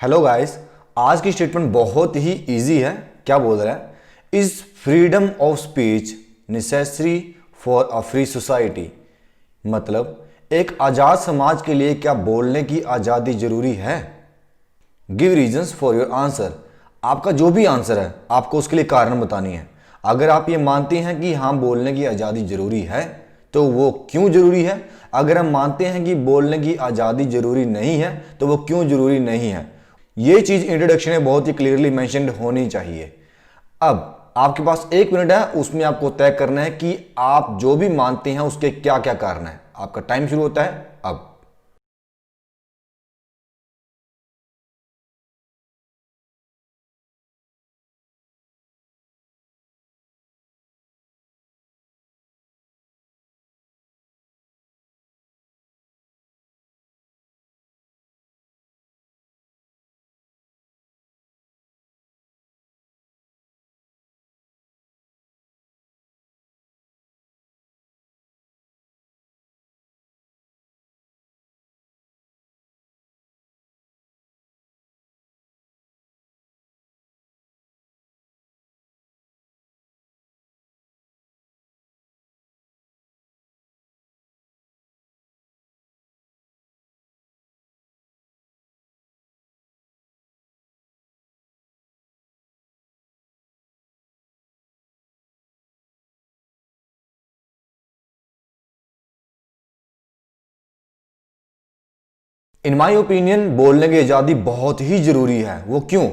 Hello guys, आज की statement बहुत ही इजी है। क्या बोल रहा है? Is freedom of speech necessary for a free society? मतलब एक आज़ाद समाज के लिए क्या बोलने की आज़ादी जरूरी है? Give reasons for your answer. आपका जो भी आंसर है आपको उसके लिए कारण बतानी है। अगर आप ये मानते हैं कि हाँ बोलने की आज़ादी जरूरी है तो वो क्यों जरूरी है। अगर हम मानते हैं कि बोलने की आज़ादी जरूरी नहीं है तो वो क्यों जरूरी नहीं है। ये चीज़ इंट्रोडक्शन में बहुत ही क्लियरली मेंशन्ड होनी चाहिए। अब आपके पास 1 मिनट है, उसमें आपको तय करना है कि आप जो भी मानते हैं उसके क्या क्या कारण है। आपका टाइम शुरू होता है अब। इन माई ओपिनियन बोलने की आज़ादी बहुत ही जरूरी है। वो क्यों?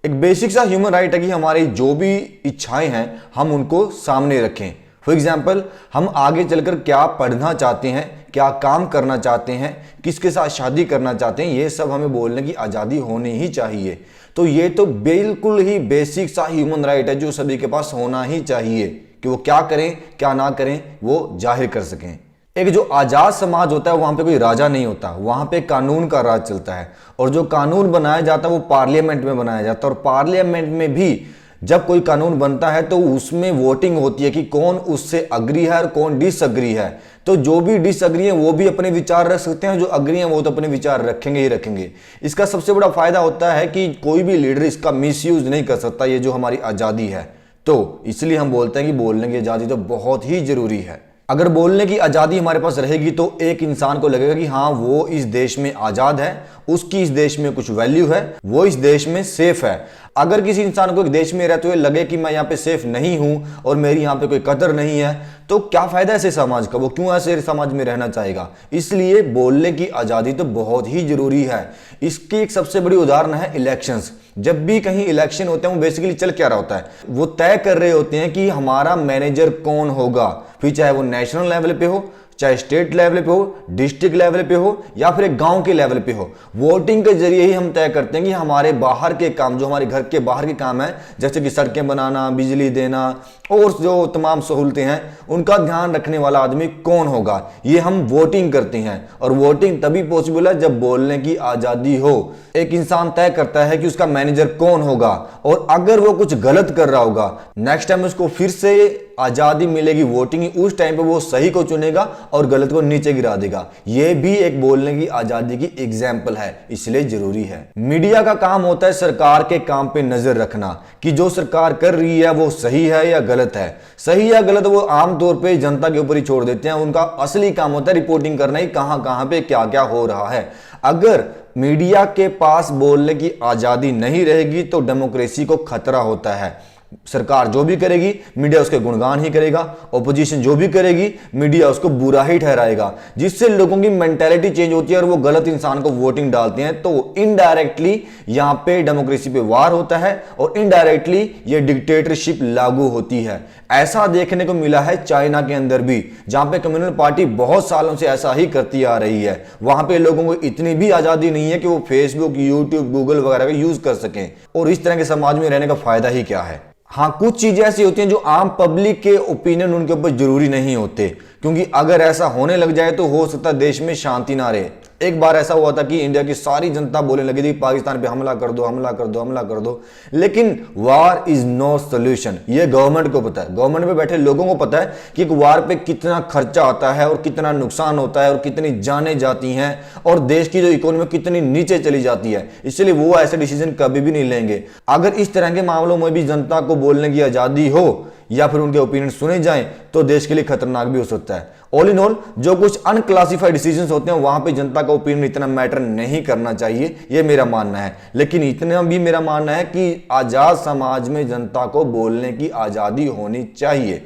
एक बेसिक सा ह्यूमन राइट है कि हमारी जो भी इच्छाएं हैं हम उनको सामने रखें। फॉर एग्जाम्पल, हम आगे चलकर क्या पढ़ना चाहते हैं, क्या काम करना चाहते हैं, किसके साथ शादी करना चाहते हैं, ये सब हमें बोलने की आज़ादी होनी ही चाहिए। तो ये तो बिल्कुल ही बेसिक सा ह्यूमन राइट है जो सभी के पास होना ही चाहिए कि वो क्या करें क्या ना करें वो जाहिर कर सकें। एक जो आजाद समाज होता है वहां पे कोई राजा नहीं होता, वहां पे कानून का राज चलता है। और जो कानून बनाया जाता है वो पार्लियामेंट में बनाया जाता है। और पार्लियामेंट में भी जब कोई कानून बनता है तो उसमें वोटिंग होती है कि कौन उससे अग्री है और कौन डिसअग्री है। तो जो भी डिसअग्री है वो भी अपने विचार रख सकते हैं, जो अग्री है वो तो अपने विचार रखेंगे ही रखेंगे। इसका सबसे बड़ा फायदा होता है कि कोई भी लीडर इसका मिसयूज नहीं कर सकता, ये जो हमारी आज़ादी है। तो इसलिए हम बोलते हैं कि बोलने की आज़ादी तो बहुत ही जरूरी है। अगर बोलने की आज़ादी हमारे पास रहेगी तो एक इंसान को लगेगा कि हाँ वो इस देश में आज़ाद है, उसकी इस देश में कुछ वैल्यू है, वो इस देश में सेफ है। अगर किसी इंसान को एक देश में रहते हुए लगे कि मैं यहाँ पे सेफ नहीं हूँ और मेरी यहाँ पे कोई कदर नहीं है तो क्या फायदा ऐसे समाज का? वो क्यों ऐसे समाज में रहना चाहेगा? इसलिए बोलने की आज़ादी तो बहुत ही जरूरी है। इसकी एक सबसे बड़ी उदाहरण है इलेक्शंस। जब भी कहीं इलेक्शन होते हैं वो बेसिकली चल क्या रहा होता है, वो तय कर रहे होते हैं कि हमारा मैनेजर कौन होगा, फिर चाहे वो नेशनल लेवल पे हो, चाहे स्टेट लेवल पे हो, डिस्ट्रिक्ट लेवल पे हो या फिर एक गांव के लेवल पे हो। वोटिंग के जरिए ही हम तय करते हैं कि हमारे बाहर के काम, जो हमारे घर के बाहर के काम है, जैसे कि सड़कें बनाना, बिजली देना और जो तमाम सहूलतें हैं, उनका ध्यान रखने वाला आदमी कौन होगा, ये हम वोटिंग करते हैं। और वोटिंग तभी पॉसिबल है जब बोलने की आज़ादी हो। एक इंसान तय करता है कि उसका मैनेजर कौन होगा और अगर वो कुछ गलत कर रहा होगा, नेक्स्ट टाइम उसको फिर से आज़ादी मिलेगी वोटिंग, उस टाइम पे वो सही को चुनेगा और गलत को नीचे गिरा देगा। ये भी एक बोलने की आज़ादी की एग्जाम्पल है, इसलिए जरूरी है। मीडिया का काम होता है सरकार के काम पे नजर रखना कि जो सरकार कर रही है वो सही है या गलत है। सही या गलत वो आमतौर पे जनता के ऊपर ही छोड़ देते हैं। उनका असली काम होता है रिपोर्टिंग करना ही कहां कहां पे क्या क्या हो रहा है। अगर मीडिया के पास बोलने की आज़ादी नहीं रहेगी तो डेमोक्रेसी को खतरा होता है। सरकार जो भी करेगी मीडिया उसके गुणगान ही करेगा, ओपोजिशन जो भी करेगी मीडिया उसको बुरा ही ठहराएगा, जिससे लोगों की मेंटालिटी चेंज होती है और वो गलत इंसान को वोटिंग डालते हैं। तो इनडायरेक्टली यहां पे डेमोक्रेसी पे वार होता है और इनडायरेक्टली ये डिक्टेटरशिप लागू होती है। ऐसा देखने को मिला है चाइना के अंदर भी, जहां पे कम्युनिस्ट पार्टी बहुत सालों से ऐसा ही करती आ रही है। वहां पे लोगों को इतनी भी आजादी नहीं है कि वो फेसबुक, यूट्यूब, गूगल वगैरह का यूज कर सकें। और इस तरह के समाज में रहने का फायदा ही क्या है? हाँ, कुछ चीजें ऐसी होती हैं जो आम पब्लिक के ओपिनियन उनके ऊपर जरूरी नहीं होते, क्योंकि अगर ऐसा होने लग जाए तो हो सकता है देश में शांति ना रहे। एक बार ऐसा हुआ था कि इंडिया की सारी जनता बोलने लगी थी पाकिस्तान पे हमला कर दो, हमला कर दो, हमला कर दो। लेकिन वार इज नो सोल्यूशन, ये गवर्नमेंट को पता है, गवर्नमेंट में बैठे लोगों को पता है कि एक वार पे कितना खर्चा आता है और कितना नुकसान होता है और कितनी जानें जाती हैं और देश की जो इकोनॉमी कितनी नीचे चली जाती है। इसलिए वो ऐसे डिसीजन कभी भी नहीं लेंगे। अगर इस तरह के मामलों में भी जनता को बोलने की आजादी हो या फिर उनके ओपिनियन सुने जाएं तो देश के लिए खतरनाक भी हो सकता है। ऑल इन ऑल, जो कुछ अनक्लासिफाइड डिसीजंस होते हैं वहां पे जनता का ओपिनियन इतना मैटर नहीं करना चाहिए, ये मेरा मानना है। लेकिन इतना भी मेरा मानना है कि आजाद समाज में जनता को बोलने की आजादी होनी चाहिए।